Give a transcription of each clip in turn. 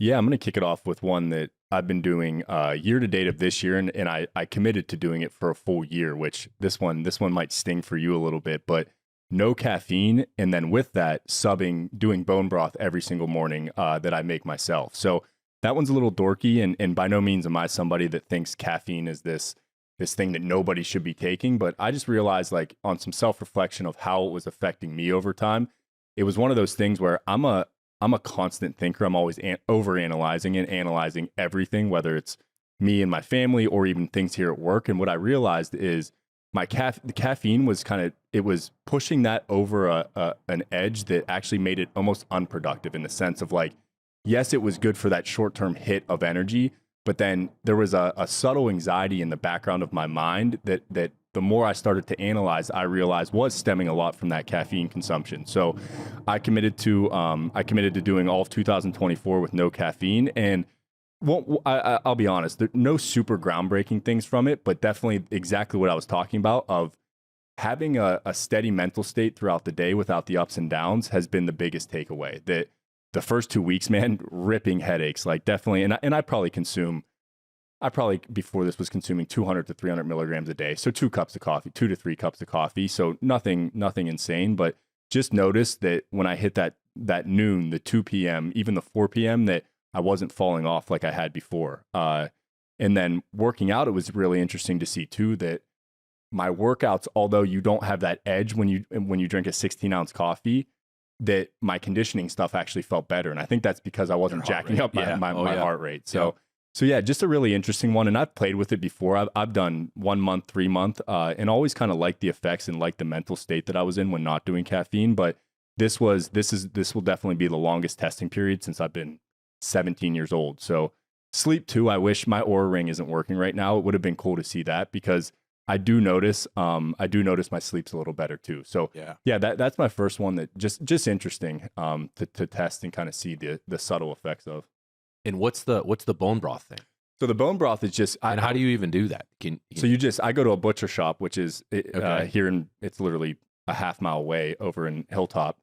Yeah, I'm going to kick it off with one that I've been doing year to date of this year, and I committed to doing it for a full year. Which this one might sting for you a little bit, but no caffeine, and then with that, doing bone broth every single morning that I make myself. So that one's a little dorky, and by no means am I somebody that thinks caffeine is this thing that nobody should be taking. But I just realized, like, on some self reflection of how it was affecting me over time, it was one of those things where I'm a constant thinker. I'm always over analyzing and analyzing everything, whether it's me and my family or even things here at work. And what I realized is the caffeine was it was pushing that over an edge that actually made it almost unproductive, in the sense of, like, yes, it was good for that short-term hit of energy, but then there was a subtle anxiety in the background of my mind that the more I started to analyze, I realized was stemming a lot from that caffeine consumption. So I committed to doing all of 2024 with no caffeine, and I'll be honest, there no super groundbreaking things from it, but definitely exactly what I was talking about, of having a steady mental state throughout the day without the ups and downs has been the biggest takeaway. That the first 2 weeks, man, ripping headaches, like, definitely. And I probably before this was consuming 200 to 300 milligrams a day. So 2 to 3 cups of coffee. So nothing insane, but just noticed that when I hit that noon, the 2 p.m., even the 4 p.m., that I wasn't falling off like I had before. And then working out, it was really interesting to see too, that my workouts, although you don't have that edge when you drink a 16-ounce coffee, that my conditioning stuff actually felt better. And I think that's because I wasn't jacking up my heart rate. So yeah, just a really interesting one. And I've played with it before. I've done 1 month, 3 month, and always kind of liked the effects and liked the mental state that I was in when not doing caffeine. But this will definitely be the longest testing period since I've been 17 years old. So sleep too. I wish my Oura Ring isn't working right now. It would have been cool to see that, because I do notice my sleep's a little better too. So yeah, that's my first one that just interesting to test and kind of see the subtle effects of. And what's the bone broth thing? So the bone broth is just, and how do you even do that? I go to a butcher shop, which is it's literally a half mile away over in Hilltop.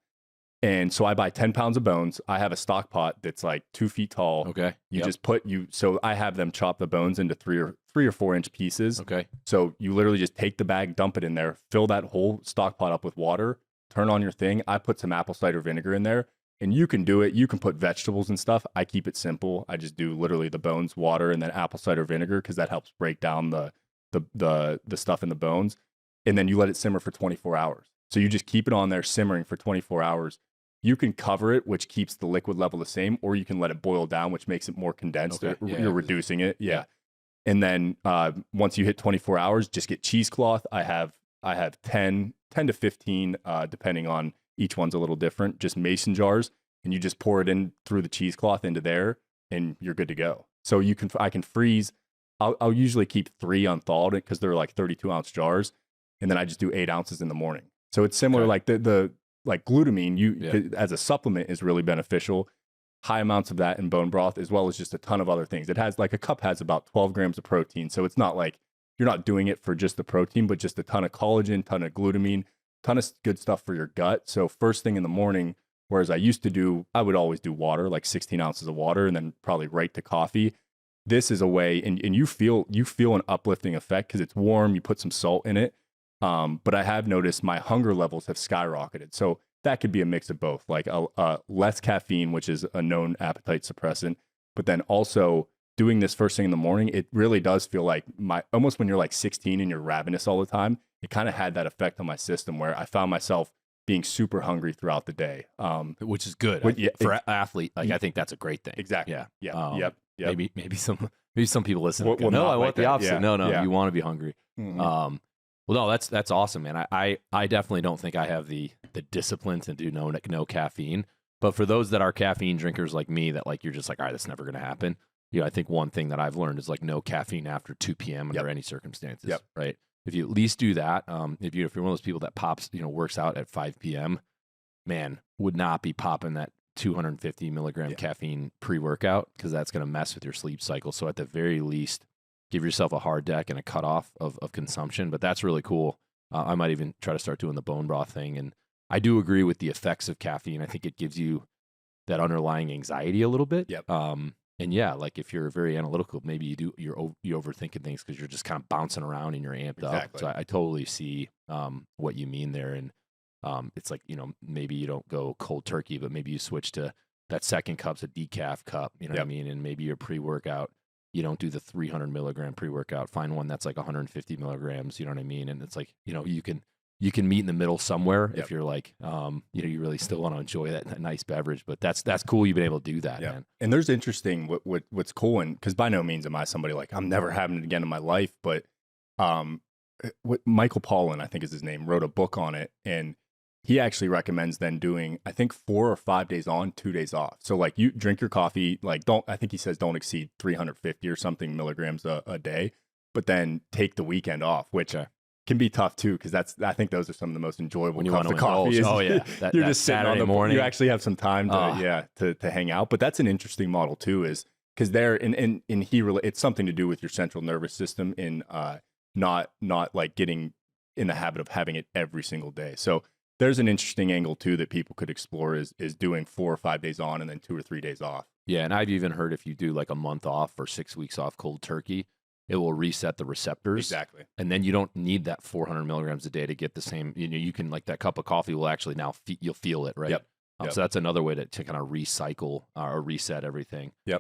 And so I buy 10 pounds of bones. I have a stock pot that's like 2 feet tall. Okay. So I have them chop the bones into 3 or 4 inch pieces. Okay. So you literally just take the bag, dump it in there, fill that whole stock pot up with water, turn on your thing. I put some apple cider vinegar in there, and you can do it. You can put vegetables and stuff. I keep it simple. I just do literally the bones, water, and then apple cider vinegar, because that helps break down the stuff in the bones. And then you let it simmer for 24 hours. So you just keep it on there simmering for 24 hours. You can cover it, which keeps the liquid level the same, or you can let it boil down, which makes it more condensed. Okay. You're reducing it. Yeah. And then once you hit 24 hours, just get cheesecloth. I have 10 to 15, depending on, each one's a little different, just mason jars, and you just pour it in through the cheesecloth into there, and you're good to go. So I can freeze. I'll usually keep 3 unthawed because they're like 32-ounce jars, and then I just do 8 ounces in the morning. So it's similar, like the like glutamine, as a supplement, is really beneficial. High amounts of that in bone broth, as well as just a ton of other things. It has, like, a cup has about 12 grams of protein. So it's not like you're not doing it for just the protein, but just a ton of collagen, ton of glutamine, ton of good stuff for your gut. So first thing in the morning, whereas I would always do water, like 16 ounces of water, and then probably right to coffee. This is a way, and you feel an uplifting effect because it's warm. You put some salt in it. But I have noticed my hunger levels have skyrocketed. So that could be a mix of both, like less caffeine, which is a known appetite suppressant, but then also doing this first thing in the morning, it really does feel like almost when you're like 16 and you're ravenous all the time, it kind of had that effect on my system where I found myself being super hungry throughout the day. Which is good. For an athlete, like, I think that's a great thing. Exactly. Yeah. Yep. Maybe some people listen. Well, no, I want like the opposite. Yeah. No, you want to be hungry. Mm-hmm. Well, no, that's awesome, man. I definitely don't think I have the discipline to do no caffeine. But for those that are caffeine drinkers like me, that, like, you're just like, all right, that's never going to happen. I think one thing that I've learned is, like, no caffeine after 2 p.m. under any circumstances. Right. If you at least do that, if you're one of those people that pops, works out at 5 p.m., man, would not be popping that 250 milligram caffeine pre-workout, because that's going to mess with your sleep cycle. So at the very least, give yourself a hard deck and a cutoff of consumption. But that's really cool. I might even try to start doing the bone broth thing. And I do agree with the effects of caffeine. I think it gives you that underlying anxiety a little bit. Yep. And yeah, like if you're very analytical, maybe you're overthinking things because you're just kind of bouncing around and you're amped up. So I totally see what you mean there. And it's like, maybe you don't go cold turkey, but maybe you switch to that second cup's a decaf cup, you know what I mean? And maybe your pre-workout, you don't do the 300 milligram pre-workout. Find one that's like 150 milligrams, you know what I mean? And it's like, you can meet in the middle somewhere if you're like, you really still want to enjoy that nice beverage. But that's cool. You've been able to do that, man. And there's interesting what's cool, and because by no means am I somebody like I'm never having it again in my life, but what Michael Pollan, I think is his name, wrote a book on it, and he actually recommends then doing, I think, 4 or 5 days on, 2 days off. So like you drink your coffee, like I think he says don't exceed 350 or something milligrams a day, but then take the weekend off, which can be tough too, because I think those are some of the most enjoyable cups of coffee. You're just sitting Saturday on the morning. You actually have some time to hang out. But that's an interesting model too, is because it's something to do with your central nervous system in not like getting in the habit of having it every single day. So there's an interesting angle too that people could explore is doing 4 or 5 days on and then 2 or 3 days off. Yeah, and I've even heard if you do like a month off or 6 weeks off cold turkey, it will reset the receptors. Exactly. And then you don't need that 400 milligrams a day to get the same, you can, like, that cup of coffee will actually now, you'll feel it, right? Yep. So that's another way to kind of recycle or reset everything. Yep.